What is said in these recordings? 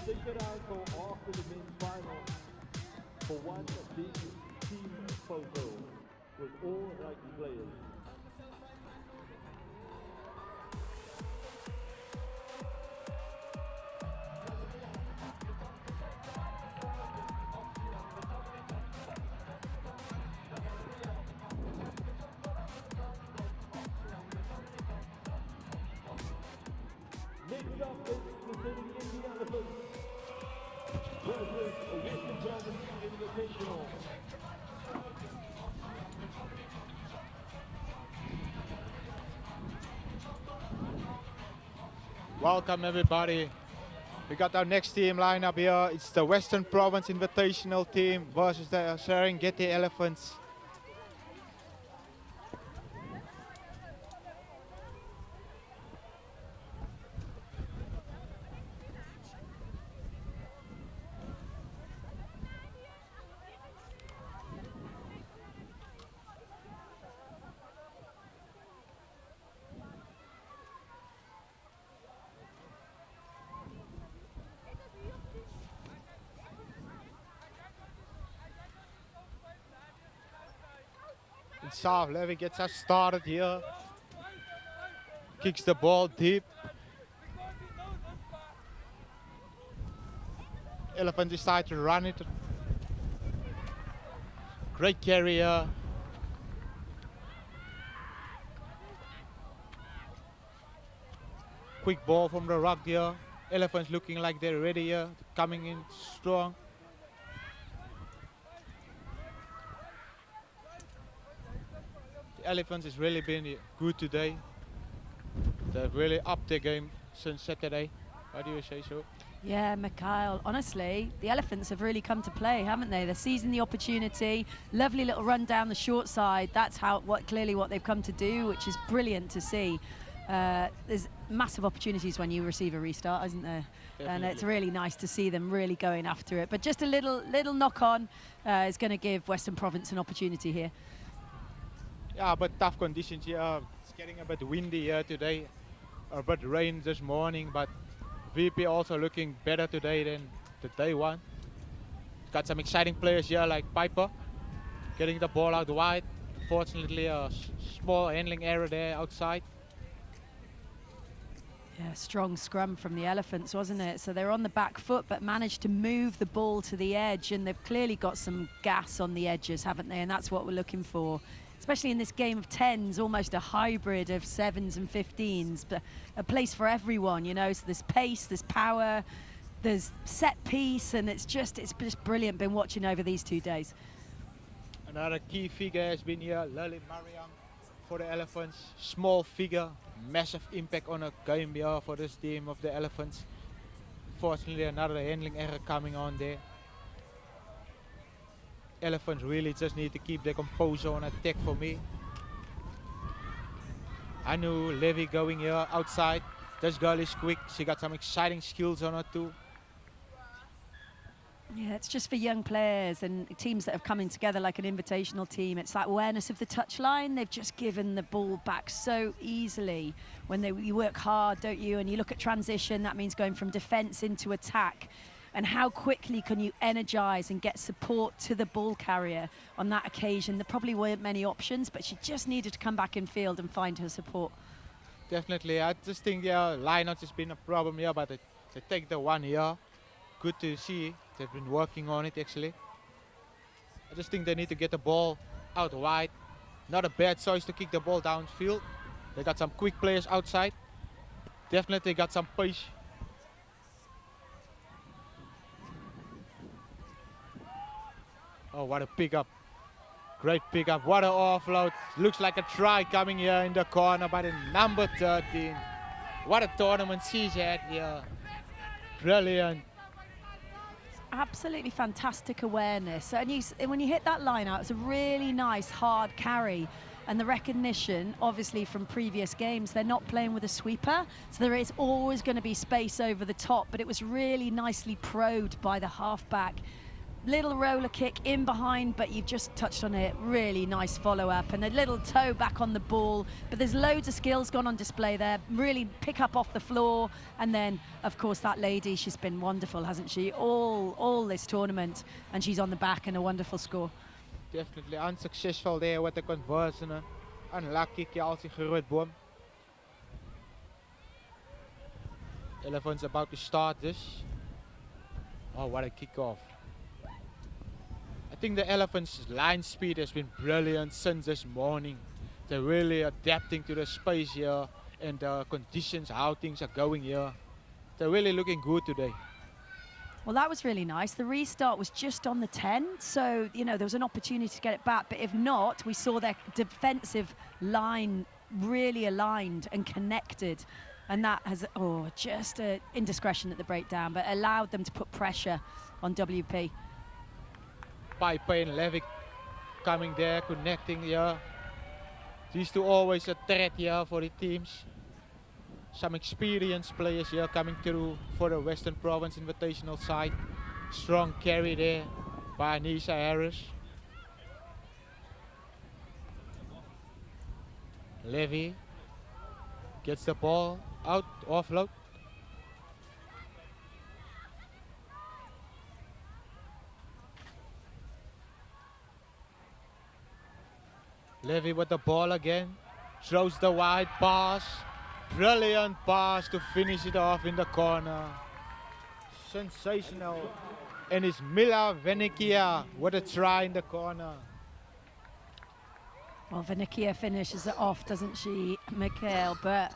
stick around till after the men's final for one big team photo with all rugby players. Next up is the Serengeti Elephants versus the Western Province Invitational. Welcome everybody. We got our next team lineup here. It's the Western Province Invitational team versus the Serengeti Elephants. And Sav Levy gets us started here. Kicks the ball deep. Elephants decide to run it. Great carrier. Quick ball from the ruck here. Elephants looking like they're ready here. Coming in strong. The Elephants has really been good today. They've really upped their game since Saturday. How do you say so? Yeah, Mikhail, honestly, the Elephants have really come to play, haven't they? They're seizing the opportunity. Lovely little run down the short side. That's clearly what they've come to do, which is brilliant to see. There's massive opportunities when you receive a restart, isn't there? Definitely. And it's really nice to see them really going after it. But just a little knock on is going to give Western Province an opportunity here. Yeah, but tough conditions here. It's getting a bit windy here today. A bit rain this morning, but VP also looking better today than the day one. Got some exciting players here like Piper, getting the ball out wide. Fortunately, a small handling error there outside. Yeah, strong scrum from the Elephants, wasn't it? So they're on the back foot, but managed to move the ball to the edge, and they've clearly got some gas on the edges, haven't they? And that's what we're looking for, especially in this game of 10s, almost a hybrid of 7s and 15s, but a place for everyone, you know. So there's pace, there's power, there's set piece, and it's just brilliant. Been watching over these 2 days. Another key figure has been here, Lily Mariam for the Elephants. Small figure, massive impact on a game here for this team of the Elephants. Fortunately, another handling error coming on there. Elephants really just need to keep their composure on attack for me. Anu Levy going here outside. This girl is quick. She got some exciting skills on her too. Yeah, it's just for young players and teams that have coming together like an invitational team. It's that awareness of the touchline. They've just given the ball back so easily. When you work hard, don't you? And you look at transition, that means going from defence into attack. And how quickly can you energise and get support to the ball carrier on that occasion? There probably weren't many options, but she just needed to come back in field and find her support. Definitely, I just think lineouts has been a problem here, but they take the one here. Good to see. They've been working on it actually. I just think they need to get the ball out wide. Not a bad choice to kick the ball downfield. They got some quick players outside. Definitely got some pace. Oh, what a pickup. Great pickup. What an offload. Looks like a try coming here in the corner by the number 13. What a tournament she's had here. Brilliant. Absolutely fantastic awareness. And when you hit that line out, it's a really nice hard carry. And the recognition, obviously from previous games, they're not playing with a sweeper, so there is always going to be space over the top, but it was really nicely probed by the halfback. little roller kick in behind, but you've just touched on it. Really nice follow-up and a little toe back on the ball. But there's loads of skills gone on display there. Really pick up off the floor. And then, of course, that lady, she's been wonderful, hasn't she? All this tournament, and she's on the back and a wonderful score. Definitely unsuccessful there with the conversion. Unlucky, Kelsey Grootboom. Elephants about to start this. Oh, what a kickoff. I think the Elephants' line speed has been brilliant since this morning. They're really adapting to the space here and the conditions, how things are going here. They're really looking good today. Well, that was really nice. The restart was just on the 10, so, you know, there was an opportunity to get it back. But if not, we saw their defensive line really aligned and connected. And that has, just an indiscretion at the breakdown, but allowed them to put pressure on WP. Piper and Levick coming there, connecting here. These two always a threat here for the teams. Some experienced players here coming through for the Western Province Invitational side. Strong carry there by Anisha Harris. Levy gets the ball out, offload. Levy with the ball again. Throws the wide pass. Brilliant pass to finish it off in the corner. Sensational. And it's Mila Venikia with a try in the corner. Well, Venikia finishes it off, doesn't she, Mikhail? But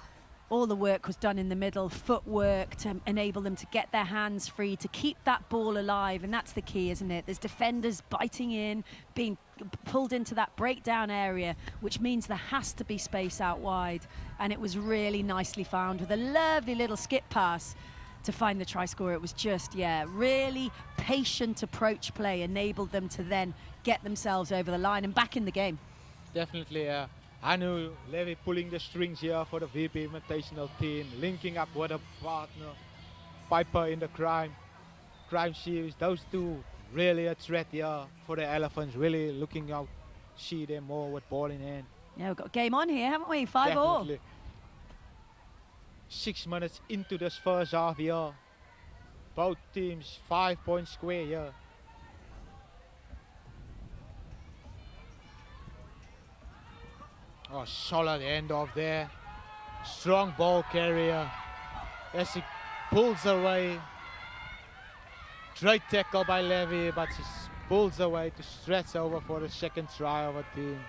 all the work was done in the middle, footwork to enable them to get their hands free, to keep that ball alive, and that's the key, isn't it? There's defenders biting in, being pulled into that breakdown area, which means there has to be space out wide, and it was really nicely found with a lovely little skip pass to find the try scorer. It was just, really patient approach play enabled them to then get themselves over the line and back in the game. Definitely, Anu Levy pulling the strings here for the VP Invitational team, linking up with a partner, Piper in the crime series. Those two really a threat here for the Elephants, really looking out, see them more with ball in hand. Yeah, we've got a game on here, haven't we? 5-5. 6 minutes into this first half here. Both teams 5 points square here. Oh, solid handoff there. Strong ball carrier as he pulls away. Great tackle by Levy, but he pulls away to stretch over for the second try of a team.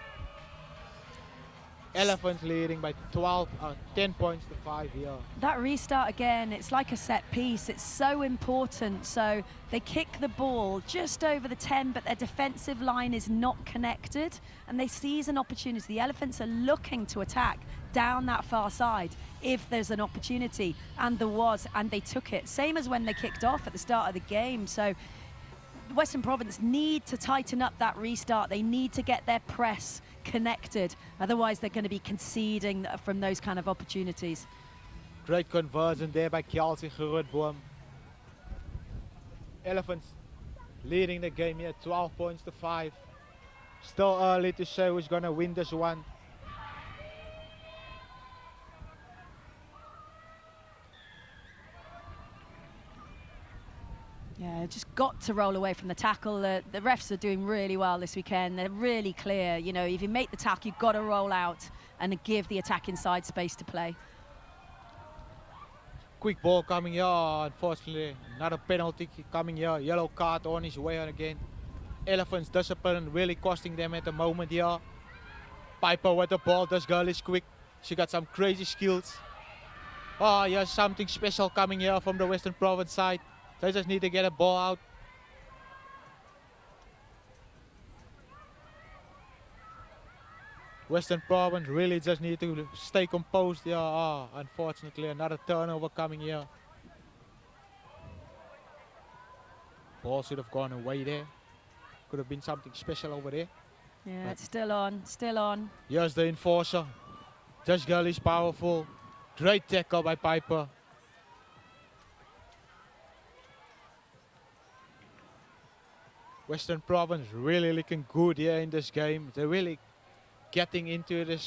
Elephants leading by 10 points to 5 here. That restart again, it's like a set piece. It's so important. So they kick the ball just over the 10, but their defensive line is not connected, and they seize an opportunity. The Elephants are looking to attack down that far side if there's an opportunity, and there was, and they took it. Same as when they kicked off at the start of the game. So Western Province need to tighten up that restart. They need to get their press connected. Otherwise, they're going to be conceding from those kind of opportunities. Great conversion there by Kelsey Grootboom. Elephants leading the game here, 12 points to 5. Still early to say who's going to win this one. Yeah, just got to roll away from the tackle. The refs are doing really well this weekend. They're really clear. You know, if you make the tackle, you've got to roll out and give the attack inside space to play. Quick ball coming here, unfortunately. Another penalty coming here. Yellow card on his way again. Elephants discipline really costing them at the moment here. Piper with the ball. This girl is quick. She got some crazy skills. Oh, here's something special coming here from the Western Province side. They just need to get a ball out. Western Province really just need to stay composed here. Oh, unfortunately, another turnover coming here. Ball should have gone away there. Could have been something special over there. Yeah, it's still on, still on. Here's the enforcer. This girl is powerful. Great tackle by Piper. Western Province really looking good here in this game. They're really getting into the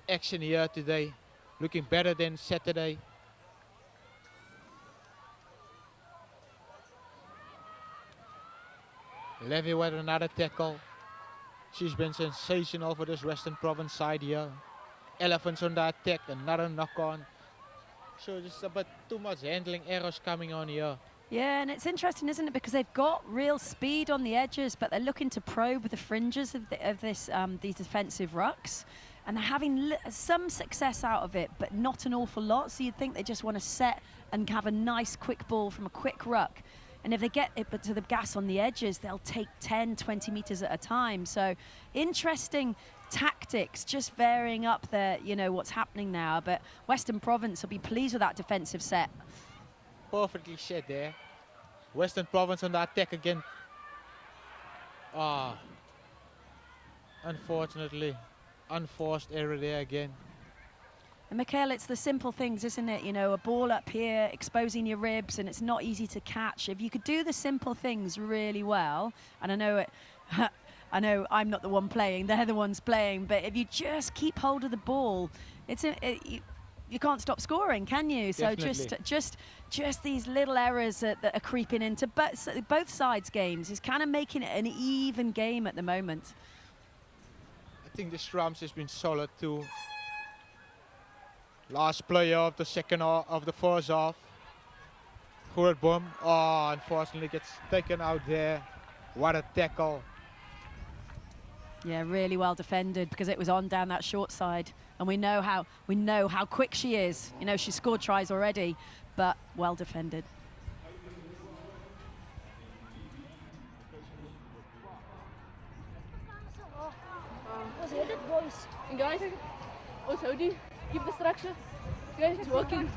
action here today. Looking better than Saturday. Levy with another tackle. She's been sensational for this Western Province side here. Elephants on the attack, another knock on. So just a bit too much handling errors coming on here. Yeah, and it's interesting, isn't it? Because they've got real speed on the edges, but they're looking to probe the fringes of, these defensive rucks. And they're having some success out of it, but not an awful lot. So you'd think they just want to set and have a nice quick ball from a quick ruck. And if they get it to the gas on the edges, they'll take 10, 20 meters at a time. So interesting tactics, just varying up what's happening now. But Western Province will be pleased with that defensive set. Perfectly set there. Western Province on the attack again. Unfortunately, unforced error there again. And Mikhail, it's the simple things, isn't it? A ball up here, exposing your ribs, and it's not easy to catch. If you could do the simple things really well, and I know it, I know I'm not the one playing, they're the ones playing, but if you just keep hold of the ball, you can't stop scoring, can you? Definitely. So just these little errors that are creeping into both sides' games is kind of making it an even game at the moment. I think the Strums has been solid too. Last player of the second half, of the first half. Goerbom, unfortunately gets taken out there. What a tackle. Yeah, really well defended because it was on down that short side. And we know how quick she is. She scored tries already, but well defended. Was it boys? And guys, also do keep the structure. Guys, it's working.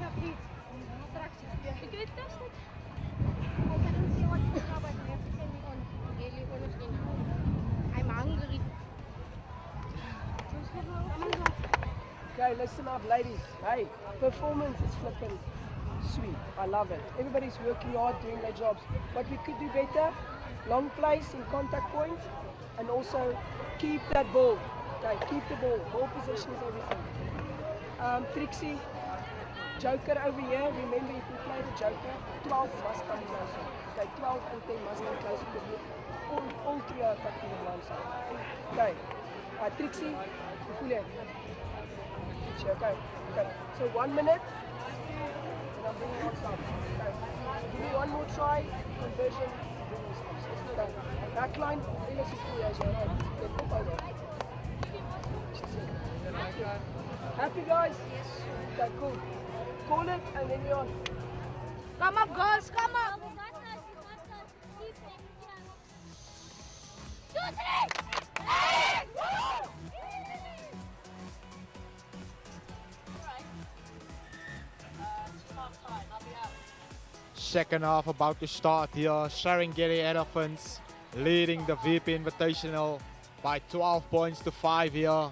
I'm hungry. Okay, listen up, ladies. Hey, performance is flipping sweet. I love it. Everybody's working hard, doing their jobs. What we could do better, long plays in contact points, and also keep that ball. Okay, keep the ball. Ball possession is everything. Trixie, Joker over here. Remember, if we play the Joker, 12 must come closer. Okay, 12 and 10 must come closer because all three are attacking on one side. Okay, Trixie, okay. So 1 minute, and I'm bringing on some. Okay. So give me one more try, conversion, okay. Backline, happy guys? Yes. Okay, cool. Call it and then you're on. Come up, girls, come up. 2, 3. Hey! Woo! Second half about to start here. Serengeti Elephants leading the VP Invitational by 12 points to 5 here.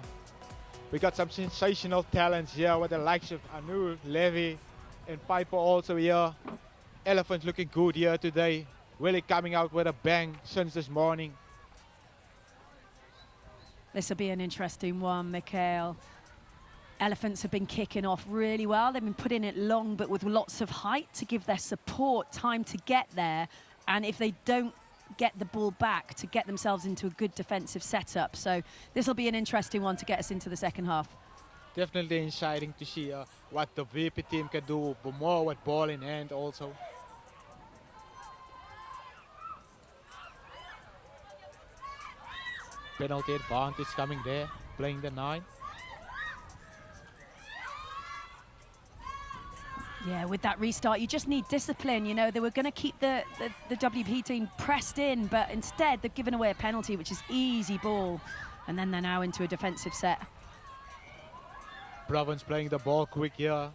We got some sensational talents here with the likes of Anu, Levy, and Piper also here. Elephants looking good here today. Really coming out with a bang since this morning. This will be an interesting one, Mikhail. Elephants have been kicking off really well. They've been putting it long, but with lots of height to give their support time to get there. And if they don't get the ball back, to get themselves into a good defensive setup. So this will be an interesting one to get us into the second half. Definitely exciting to see what the VP team can do, but more with ball in hand also. Penalty advantage coming there, playing the 9. Yeah, with that restart, you just need discipline. They were going to keep the WP team pressed in, but instead they've given away a penalty, which is easy ball. And then they're now into a defensive set. Province playing the ball quick here.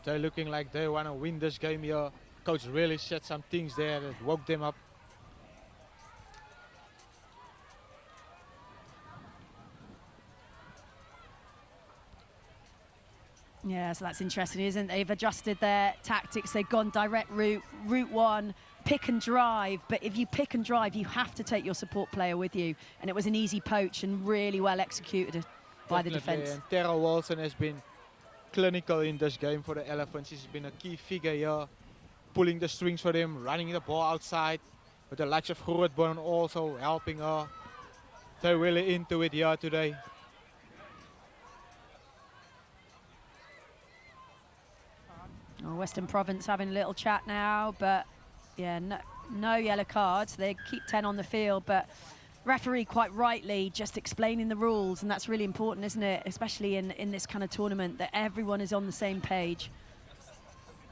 They're looking like they want to win this game here. Coach really said some things there that woke them up. Yeah, so that's interesting, isn't it? They've adjusted their tactics. They've gone direct route 1, pick and drive, but if you pick and drive, you have to take your support player with you. And it was an easy poach and really well executed by the defence. And Tara Wilson has been clinical in this game for the Elephants. He's been a key figure here, pulling the strings for them, running the ball outside, with the likes of Grootborn also helping her. They're really into it here today. Oh, Western Province having a little chat now, but yeah, no yellow cards. They keep 10 on the field, but referee quite rightly just explaining the rules, and that's really important, isn't it? Especially in this kind of tournament, that everyone is on the same page.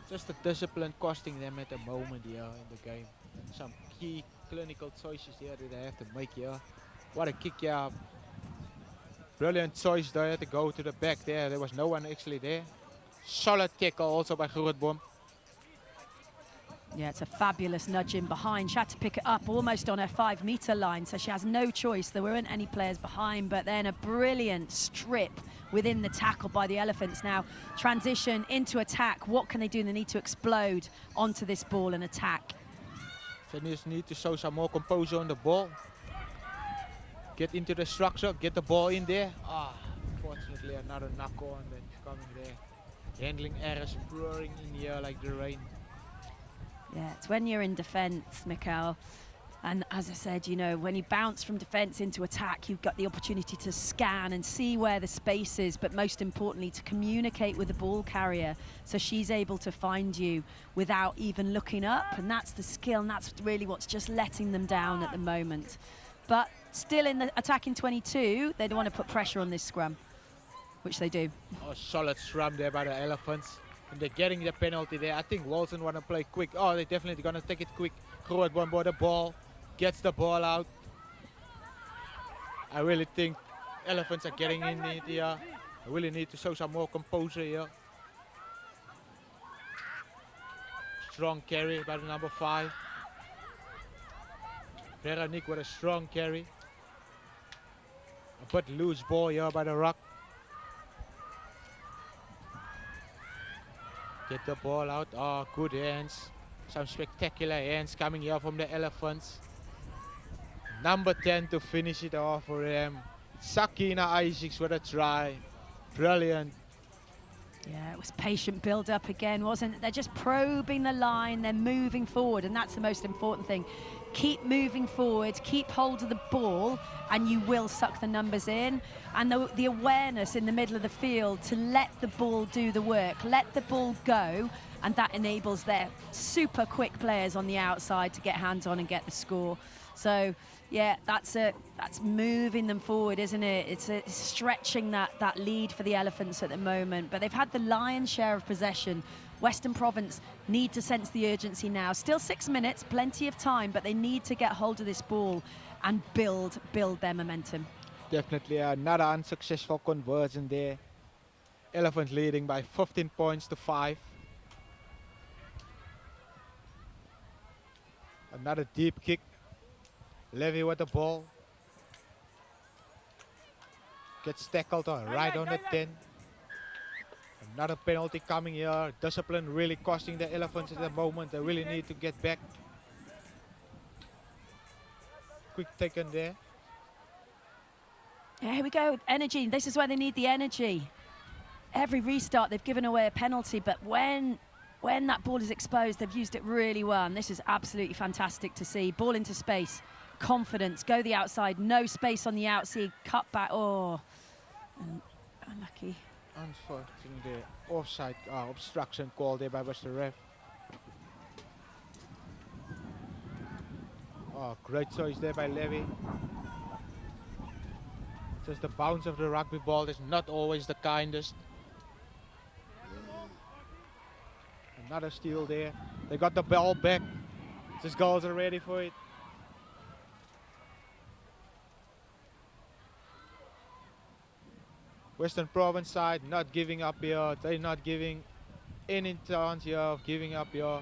Just the discipline costing them at the moment here in the game. Some key clinical choices here that they have to make here. What a kick here. Brilliant choice there to go to the back there. There was no one actually there. Solid tackle also by Grootboom. Yeah, it's a fabulous nudge in behind. She had to pick it up almost on her 5-metre line, so she has no choice. There weren't any players behind, but then a brilliant strip within the tackle by the Elephants. Now, transition into attack. What can they do? They need to explode onto this ball and attack. They just need to show some more composure on the ball. Get into the structure, get the ball in there. Unfortunately, another knock-on that's coming there. Handling errors pouring in here like the rain. Yeah, it's when you're in defence, Mikkel. And as I said, you know, when you bounce from defence into attack, you've got the opportunity to scan and see where the space is, but most importantly, to communicate with the ball carrier so she's able to find you without even looking up. And that's the skill, and that's really what's just letting them down at the moment. But still in the attacking 22, they don't want to put pressure on this scrum, which they do. Oh, solid scrum there by the Elephants. And they're getting the penalty there. I think Wilson want to play quick. Oh, they're definitely going to take it quick. Grootboom by the ball. Gets the ball out. I really think Elephants are getting in it here. I really need to show some more composure here. Strong carry by the number 5. Veronique with a strong carry. A bit loose ball here by the Rock. Get the ball out. Oh, good hands. Some spectacular hands coming here from the Elephants. Number 10 to finish it off for them. Sakina Isaacs with a try. Brilliant. Yeah, it was patient build-up again, wasn't it? They're just probing the line, they're moving forward, and that's the most important thing. Keep moving forward, keep hold of the ball, and you will suck the numbers in. And the awareness in the middle of the field to let the ball do the work, let the ball go, and that enables their super quick players on the outside to get hands on and get the score. So yeah, that's moving them forward, isn't it? It's stretching that lead for the Elephants at the moment. But they've had the lion's share of possession. Western Province need to sense the urgency now. Still 6 minutes, plenty of time, but they need to get hold of this ball and build their momentum. Definitely another unsuccessful conversion there. Elephants leading by 15 points to 5. Another deep kick. Levy with the ball. Gets tackled right on the 10. Another penalty coming here. Discipline really costing the Elephants at the moment. They really need to get back. Quick taken there. Yeah, here we go. Energy. This is where they need the energy. Every restart, they've given away a penalty, but when that ball is exposed, they've used it really well. And this is absolutely fantastic to see. Ball into space. Confidence, go the outside, no space on the outside, cut back. Oh, unlucky. Unfortunately, offside obstruction call there by Mr. Ref. Oh, great choice there by Levy. Just the bounce of the rugby ball is not always the kindest. Another steal there. They got the ball back. These girls are ready for it. Western Province side not giving up here. They're not giving any chance here of giving up here.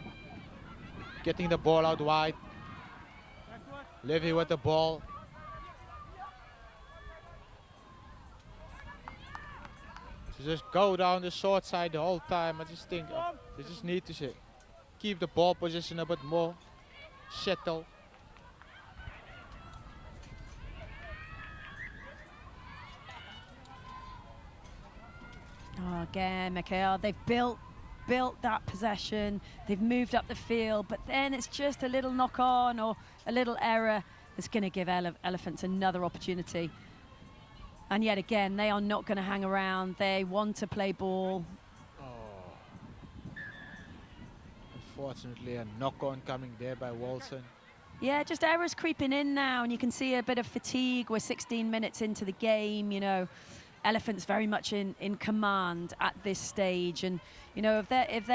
Getting the ball out wide. Levy with the ball. To just go down the short side the whole time. I just think they just need to keep the ball position a bit more. settle. Oh, again, Mikhail, they've built that possession. They've moved up the field, but then it's just a little knock on or a little error that's going to give Elephants another opportunity. And yet again, they are not going to hang around. They want to play ball. Unfortunately, a knock-on coming there by Wilson. Yeah, just errors creeping in now, and you can see a bit of fatigue. We're 16 minutes into the game, you know. Elephants very much in command at this stage, and you know, if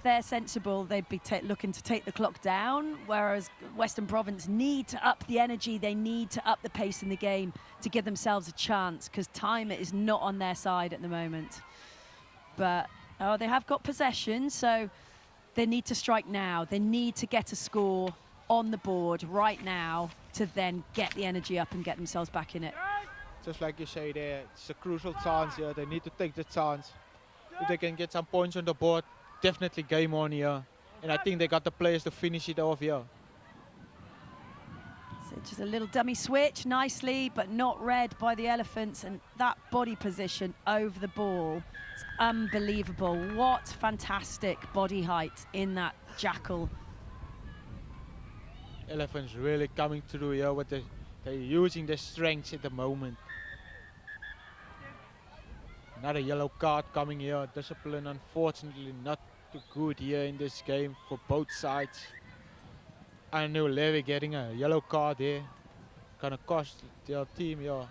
they're sensible, they'd be looking to take the clock down, whereas Western Province need to up the energy. They need to up the pace in the game to give themselves a chance, because time is not on their side at the moment. But they have got possession, so they need to strike now. They need to get a score on the board right now to then get the energy up and get themselves back in it. Just like you say there, it's a crucial chance here. They need to take the chance. If they can get some points on the board, definitely game on here. And I think they got the players to finish it off here. So just a little dummy switch, nicely, but not read by the Elephants. And that body position over the ball, it's unbelievable. What fantastic body height in that jackal. Elephants really coming through here with they're using their strengths at the moment. Another yellow card coming here. Discipline, unfortunately, not too good here in this game for both sides. I know Levy getting a yellow card here. Gonna cost their team here.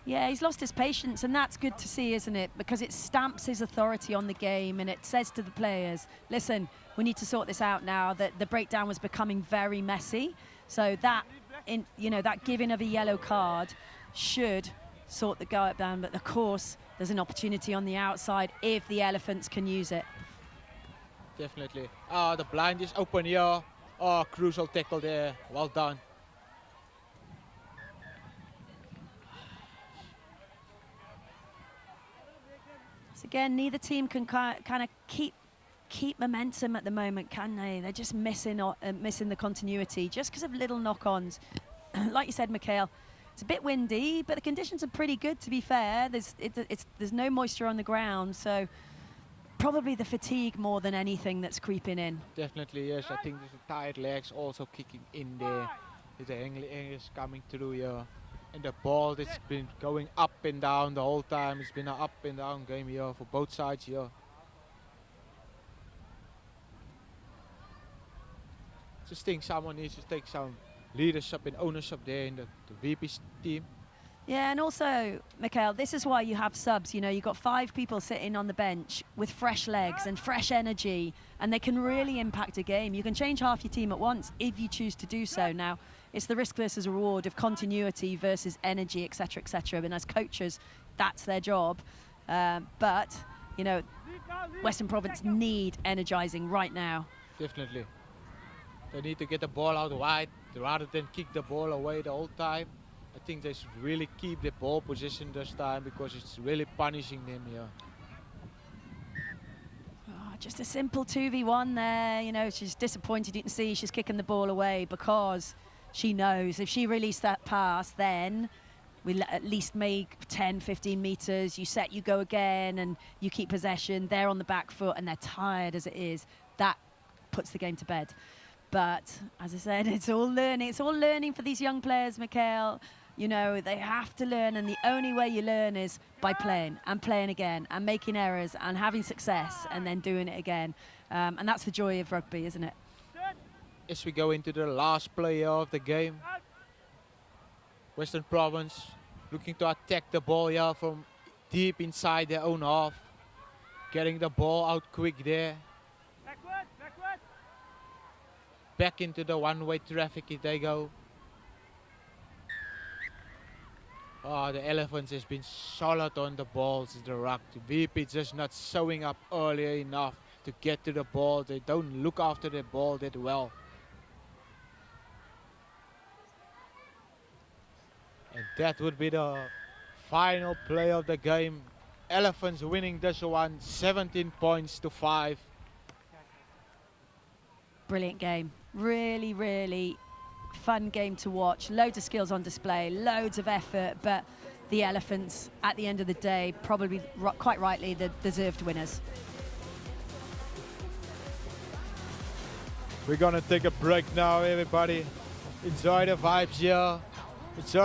Yeah, he's lost his patience, and that's good to see, isn't it? Because it stamps his authority on the game, and it says to the players, listen, we need to sort this out now. That the breakdown was becoming very messy. So that, that giving of a yellow card should sort the go-up down. But of course, there's an opportunity on the outside if the Elephants can use it. Definitely. The blind is open here. Oh, crucial tackle there. Well done. So again, neither team can kind of keep momentum at the moment, can they? They're just missing the continuity just because of little knock-ons. Like you said, Mikhail, it's a bit windy, but the conditions are pretty good, to be fair. There's no moisture on the ground, so probably the fatigue more than anything that's creeping in. Definitely, yes. I think the tired legs also kicking in there. The English coming through here. And the ball that's been going up and down the whole time. It's been an up and down game here for both sides here. Just think someone needs to take some leadership and ownership there in the VP's team. Yeah, and also, Mikhail, this is why you have subs. You know, you've got 5 people sitting on the bench with fresh legs and fresh energy, and they can really impact a game. You can change half your team at once if you choose to do so. Now, it's the risk versus reward of continuity versus energy, etc., etc. And as coaches, that's their job. But, you know, Western Province need energising right now. Definitely. They need to get the ball out wide rather than kick the ball away the whole time. I think they should really keep the ball position this time because it's really punishing them here. Oh, just a simple 2v1 there. You know, she's disappointed. You can see she's kicking the ball away because she knows if she released that pass, then we'll at least make 10, 15 meters. You set, you go again, and you keep possession. They're on the back foot, and they're tired as it is. That puts the game to bed. But as I said, it's all learning. It's all learning for these young players, Mikhail. You know, they have to learn, and the only way you learn is by playing and playing again and making errors and having success and then doing it again. And that's the joy of rugby, isn't it? As we go into the last player of the game, Western Province looking to attack the ball here from deep inside their own half. Getting the ball out quick there. Back into the one-way traffic if they go. Oh, the Elephants has been solid on the balls, the ruck. The VP just not showing up early enough to get to the ball. They don't look after the ball that well. And that would be the final play of the game. Elephants winning this one, 17 points to 5. Brilliant game. Really, really fun game to watch. Loads of skills on display, loads of effort, but the elephants, at the end of the day, probably quite rightly the deserved winners. We're gonna take a break now, everybody. Enjoy the vibes here. Enjoy